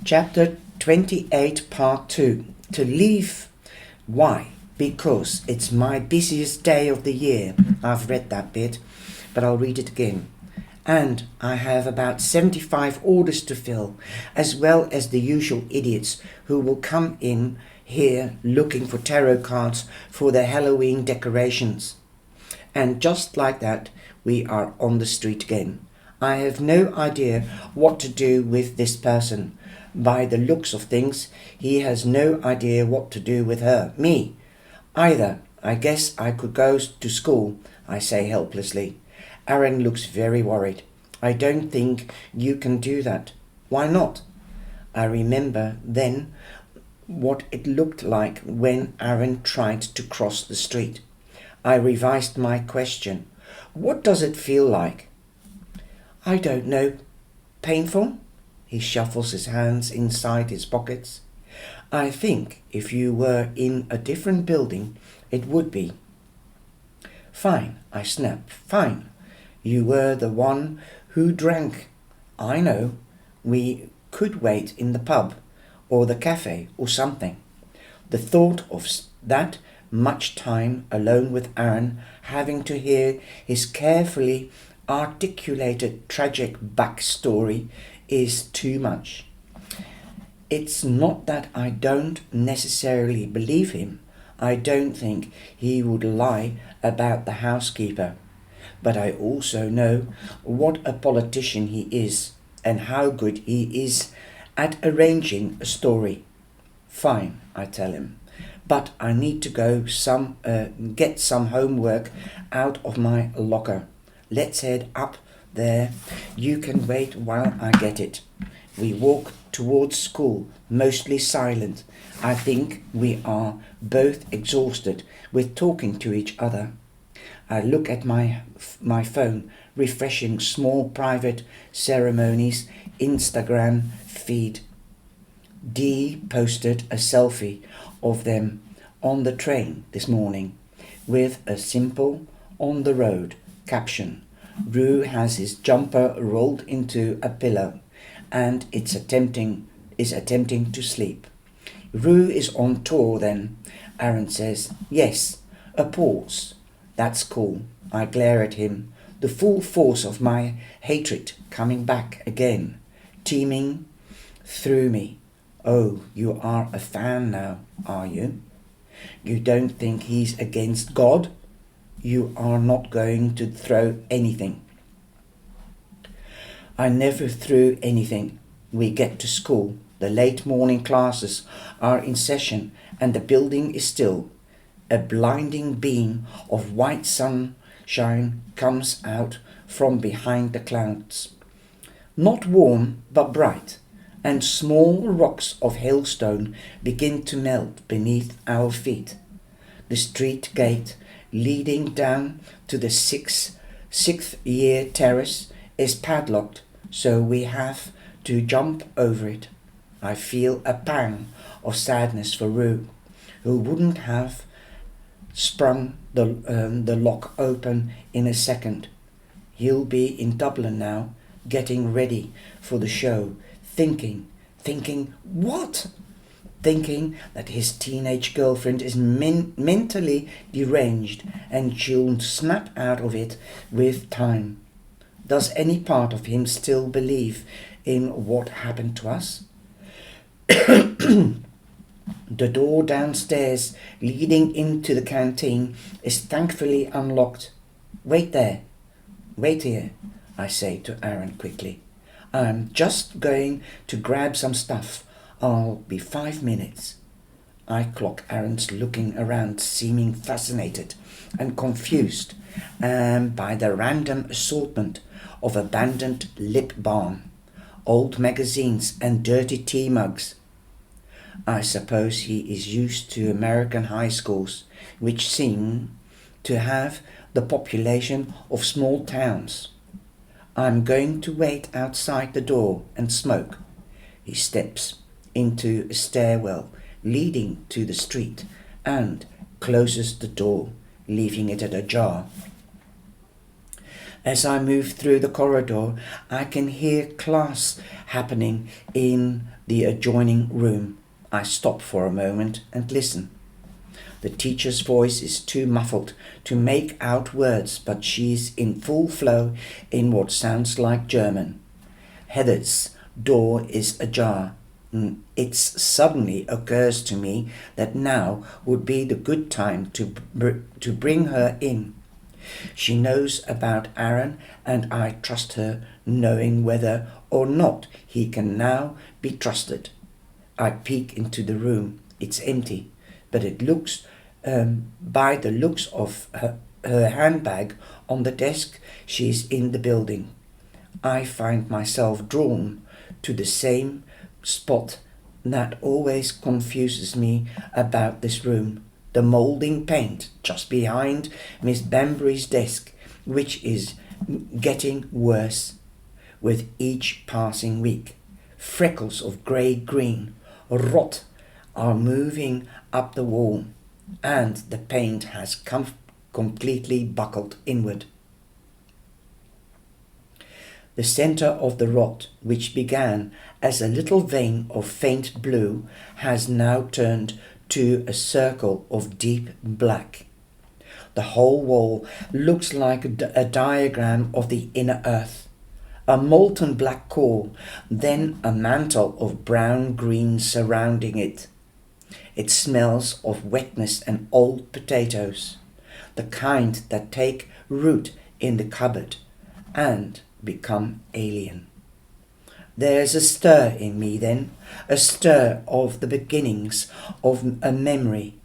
Chapter 28, Part 2. To leave. Why? Because it's my busiest day of the year. I've read that bit, but I'll read it again. And I have about 75 orders to fill, as well as the usual idiots who will come in here looking for tarot cards for their Halloween decorations. And just like that, we are on the street again. I have no idea what to do with this person. By the looks of things, he has no idea what to do with her, me, either. I guess I could go to school, I say helplessly. Aaron looks very worried. I don't think you can do that. Why not? I remember then what it looked like when Aaron tried to cross the street. I revised my question. What does it feel like? I don't know. Painful? He shuffles his hands inside his pockets. I think if you were in a different building, it would be. Fine, I snap. Fine. You were the one who drank. I know. We could wait in the pub or the cafe or something. The thought of that much time alone with Aaron, having to hear his carefully articulated tragic backstory is too much. It's not that I don't necessarily believe him. I don't think he would lie about the housekeeper. But I also know what a politician he is and how good he is at arranging a story. Fine, I tell him. But I need to go get some homework out of my locker. Let's head up there. You can wait while I get it. We walk towards school, mostly silent. I think we are both exhausted with talking to each other. I look at my phone, refreshing small private ceremonies Instagram feed. Dee posted a selfie of them on the train this morning with a simple "on the road" caption. Rue has his jumper rolled into a pillow and is attempting to sleep. Rue is on tour then, Aaron says. Yes, a pause. That's cool. I glare at him, the full force of my hatred coming back again, teeming through me. Oh, you are a fan now, are you? You don't think he's against God? You are not going to throw anything. I never threw anything. We get to school. The late morning classes are in session and the building is still. A blinding beam of white sunshine comes out from behind the clouds. Not warm, but bright, and small rocks of hailstone begin to melt beneath our feet. The street gate leading down to the sixth year terrace is padlocked, so we have to jump over it. I feel a pang of sadness for Rue, who wouldn't have sprung the lock open in a second. He'll be in Dublin now, getting ready for the show, thinking what? Thinking that his teenage girlfriend is mentally deranged and she'll snap out of it with time. Does any part of him still believe in what happened to us? The door downstairs leading into the canteen is thankfully unlocked. Wait there. Wait here, I say to Aaron quickly. I'm just going to grab some stuff. I'll be 5 minutes. I clock Aaron's looking around, seeming fascinated and confused by the random assortment of abandoned lip balm, old magazines and dirty tea mugs. I suppose he is used to American high schools, which seem to have the population of small towns. I'm going to wait outside the door and smoke. He steps into a stairwell leading to the street and closes the door, leaving it ajar. As I move through the corridor, I can hear class happening in the adjoining room. I stop for a moment and listen. The teacher's voice is too muffled to make out words, but she's in full flow in what sounds like German. Heather's door is ajar. It suddenly occurs to me that now would be the good time to bring her in. She knows about Aaron, and I trust her, knowing whether or not he can now be trusted. I peek into the room. It's empty, but it looks, by the looks of her handbag on the desk, she's in the building. I find myself drawn to the same spot that always confuses me about this room. The moulding paint just behind Miss Banbury's desk, which is getting worse with each passing week. Freckles of grey-green rot are moving up the wall, and the paint has completely buckled inward. The centre of the rot, which began as a little vein of faint blue, has now turned to a circle of deep black. The whole wall looks like a diagram of the inner earth. A molten black core, then a mantle of brown-green surrounding it. It smells of wetness and old potatoes, the kind that take root in the cupboard and become alien. There's a stir in me then, a stir of the beginnings of a memory,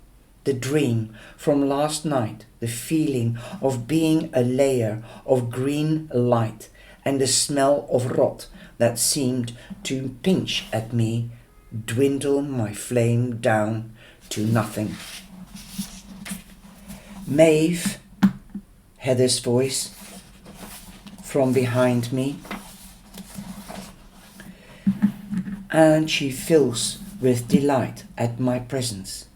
the dream from last night, the feeling of being a layer of green light, and the smell of rot that seemed to pinch at me, dwindle my flame down to nothing. Maeve, Heather's voice from behind me, and she fills with delight at my presence.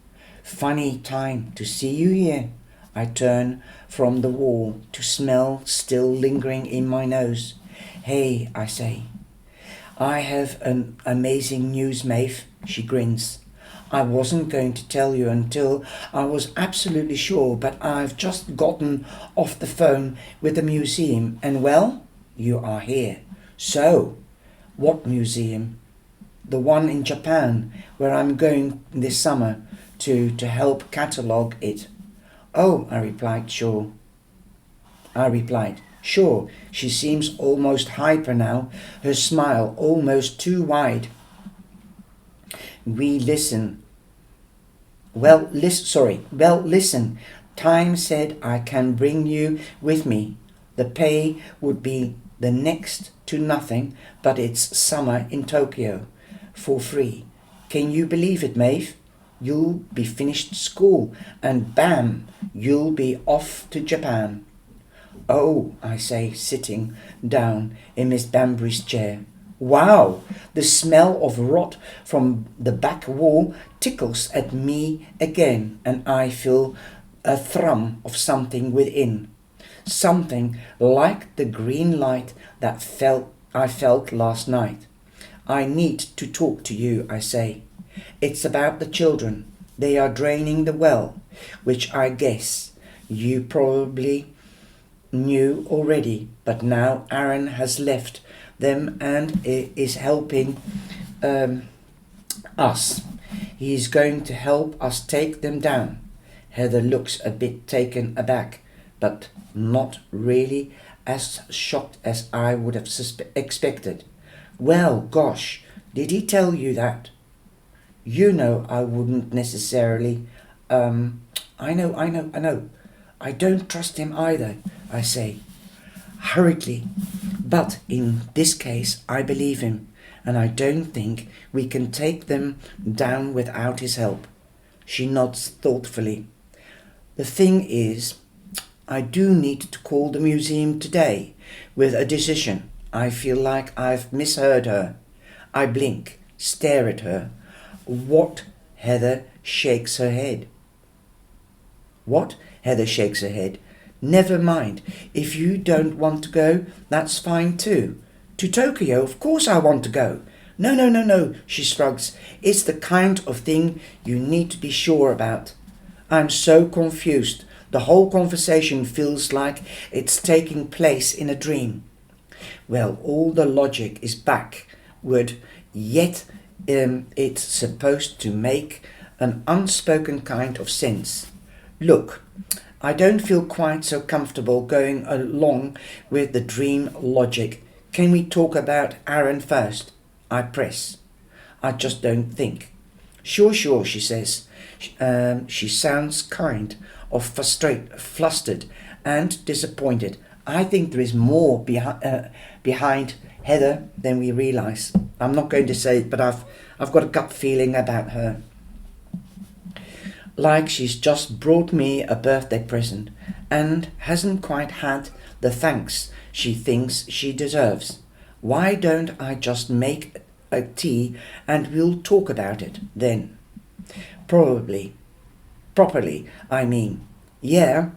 Funny time to see you here. I turn from the wall to smell still lingering in my nose. Hey, I say. I have an amazing news, Maeve, she grins. I wasn't going to tell you until I was absolutely sure, but I've just gotten off the phone with the museum, and well, you are here. So, what museum? The one in Japan, where I'm going this summer to help catalogue it. Oh, I replied, sure. She seems almost hyper now, her smile almost too wide. Well, listen. Time said I can bring you with me. The pay would be the next to nothing, but it's summer in Tokyo. For free. Can you believe it, Maeve? You'll be finished school, and bam, you'll be off to Japan. Oh, I say, sitting down in Miss Banbury's chair. Wow, the smell of rot from the back wall tickles at me again, and I feel a thrum of something within. Something like the green light that I felt last night. I need to talk to you, I say. It's about the children. They are draining the well, which I guess you probably knew already, but now Aaron has left them and is helping us. He's going to help us take them down. Heather looks a bit taken aback, but not really as shocked as I would have expected. Well, gosh, did he tell you that? You know I wouldn't necessarily. I know. I don't trust him either, I say, hurriedly. But in this case, I believe him, and I don't think we can take them down without his help. She nods thoughtfully. The thing is, I do need to call the museum today with a decision. I feel like I've misheard her. I blink, stare at her. What? Heather shakes her head. What? Heather shakes her head. Never mind. If you don't want to go, that's fine too. To Tokyo, of course I want to go. No, no, no, no, she shrugs. It's the kind of thing you need to be sure about. I'm so confused. The whole conversation feels like it's taking place in a dream. Well, all the logic is backward, yet it's supposed to make an unspoken kind of sense. Look, I don't feel quite so comfortable going along with the dream logic. Can we talk about Aaron first? I press. I just don't think. Sure, sure, she says. She sounds kind of flustered and disappointed. I think there is more behind Heather than we realise. I'm not going to say it, but I've got a gut feeling about her. Like she's just brought me a birthday present and hasn't quite had the thanks she thinks she deserves. Why don't I just make a tea and we'll talk about it then? Properly, I mean. Yeah,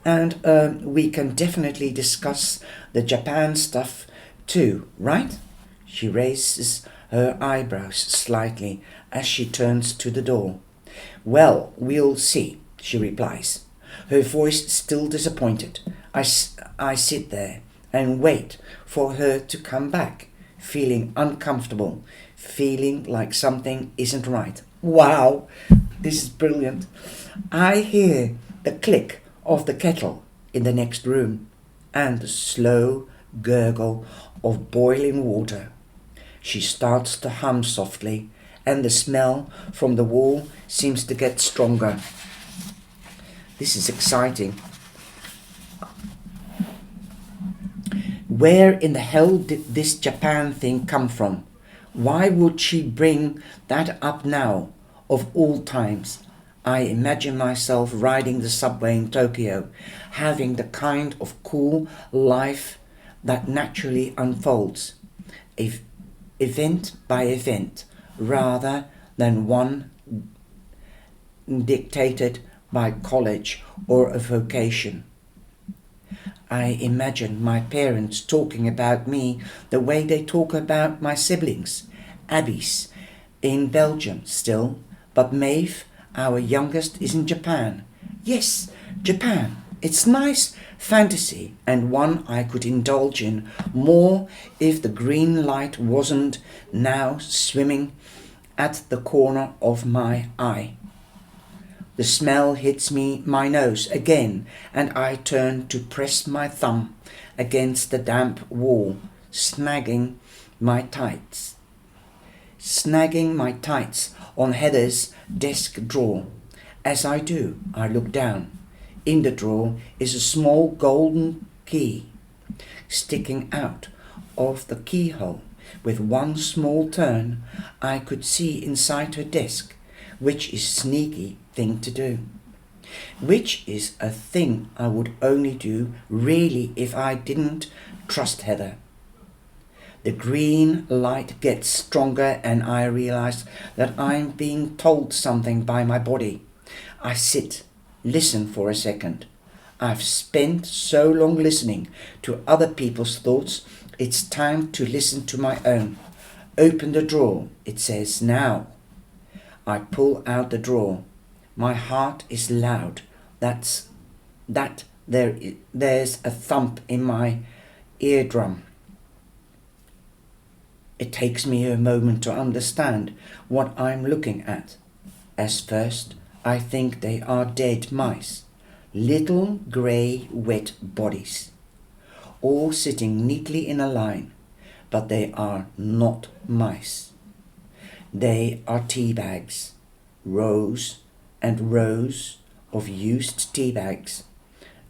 and we can definitely discuss the Japan stuff too, right? She raises her eyebrows slightly as she turns to the door. Well, we'll see, she replies, her voice still disappointed. I sit there and wait for her to come back, feeling uncomfortable, feeling like something isn't right. Wow, this is brilliant. I hear the click of the kettle in the next room and the slow gurgle of boiling water. She starts to hum softly, and the smell from the wall seems to get stronger. This is exciting. Where in the hell did this Japan thing come from? Why would she bring that up now, of all times? I imagine myself riding the subway in Tokyo, having the kind of cool life that naturally unfolds, event by event, rather than one dictated by college or a vocation. I imagine my parents talking about me the way they talk about my siblings, Abby's in Belgium still, but Maeve, our youngest, is in Japan. Yes, Japan. It's nice fantasy and one I could indulge in more if the green light wasn't now swimming at the corner of my eye. The smell hits my nose again, and I turn to press my thumb against the damp wall, snagging my tights on Heather's desk drawer. As I do, I look down. In the drawer is a small golden key sticking out of the keyhole. With one small turn, I could see inside her desk, which is a sneaky thing to do. Which is a thing I would only do really if I didn't trust Heather. The green light gets stronger and I realize that I'm being told something by my body. I sit, listen for a second. I've spent so long listening to other people's thoughts, it's time to listen to my own. Open the drawer, it says now. I pull out the drawer. My heart is loud. There's a thump in my eardrum. It takes me a moment to understand what I'm looking at. As first, I think they are dead mice. Little grey wet bodies, all sitting neatly in a line, but they are not mice. They are tea bags, rows and rows of used tea bags,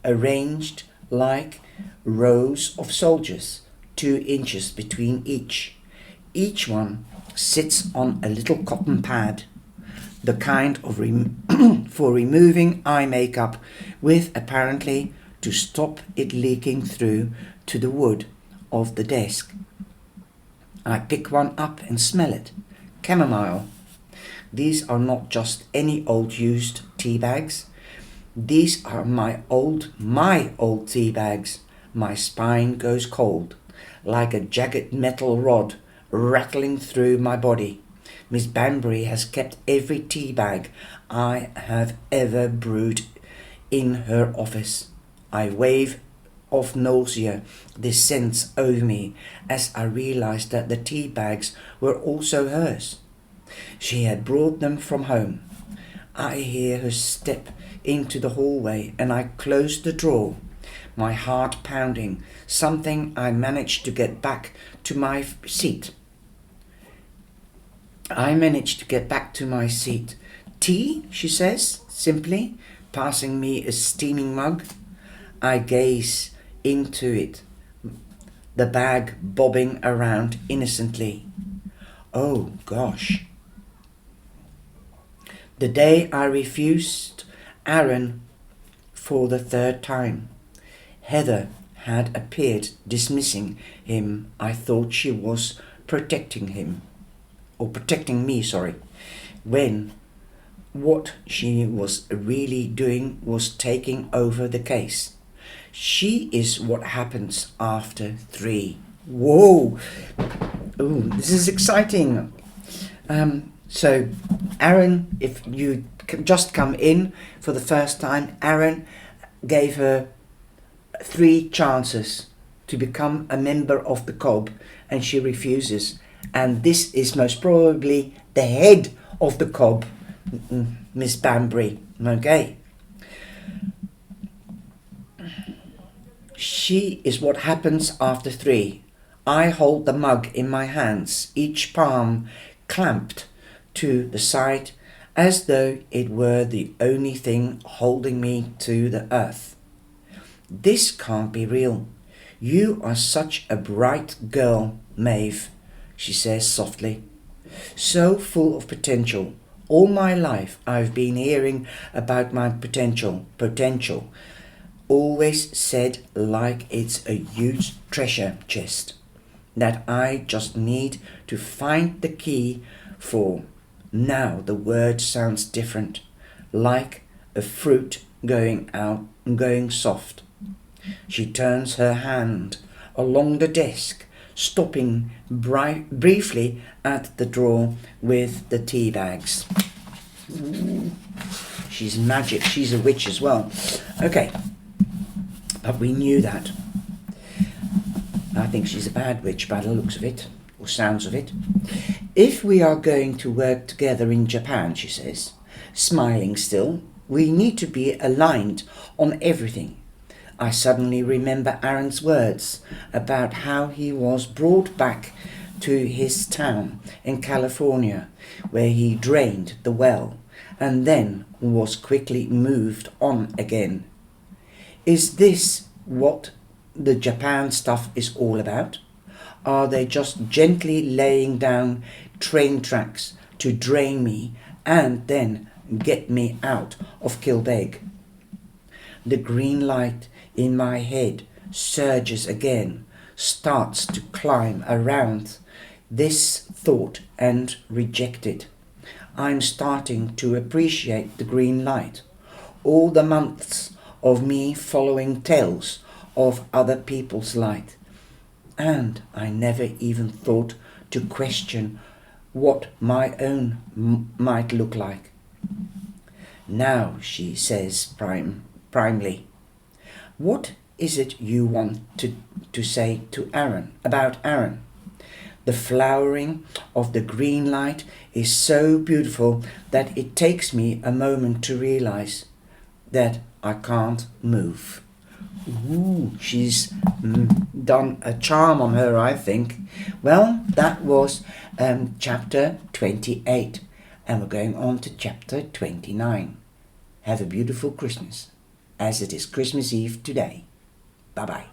arranged like rows of soldiers, 2 inches between each. Each one sits on a little cotton pad, the kind of for removing eye makeup, with apparently to stop it leaking through to the wood of the desk. I pick one up and smell it. Chamomile. These are not just any old used tea bags. These are my old tea bags. My spine goes cold, like a jagged metal rod rattling through my body. Miss Banbury has kept every tea bag I have ever brewed in her office. I wave of nausea descends over me as I realize that the tea bags were also hers. She had brought them from home. I hear her step into the hallway and I close the drawer, my heart pounding, something I managed to get back to my seat. Tea, she says, simply, passing me a steaming mug. I gaze into it, the bag bobbing around innocently. Oh gosh. The day I refused Aaron for the third time, Heather had appeared dismissing him. I thought she was protecting me, when what she was really doing was taking over the case. She is what happens after 3. Whoa! Ooh, this is exciting. So, Aaron, if you just come in for the first time, Aaron gave her 3 chances to become a member of the COB, and she refuses. And this is most probably the head of the COB, Miss Banbury. Okay. She is what happens after 3. I hold the mug in my hands, each palm clamped to the side as though it were the only thing holding me to the earth. This can't be real. You are such a bright girl, Maeve, she says softly. So full of potential. All my life I've been hearing about my potential. Always said like it's a huge treasure chest that I just need to find the key for. Now the word sounds different, like a fruit going soft. She turns her hand along the desk, stopping briefly at the drawer with the tea bags. She's magic. She's a witch as well. Okay, but we knew that. I think she's a bad witch by the looks of it, or sounds of it. If we are going to work together in Japan, she says, smiling still, we need to be aligned on everything. I suddenly remember Aaron's words about how he was brought back to his town in California, where he drained the well and then was quickly moved on again. Is this what the Japan stuff is all about? Are they just gently laying down train tracks to drain me and then get me out of Kilbeg? The green light in my head surges again, starts to climb around this thought and reject it. I'm starting to appreciate the green light. All the months of me following tales of other people's light. And I never even thought to question what my own might look like. Now, she says primely, what is it you want to say to Aaron, about Aaron? The flowering of the green light is so beautiful that it takes me a moment to realize that I can't move. Ooh, she's done a charm on her, I think. Well, that was chapter 28, and we're going on to chapter 29. Have a beautiful Christmas, as it is Christmas Eve today. Bye-bye.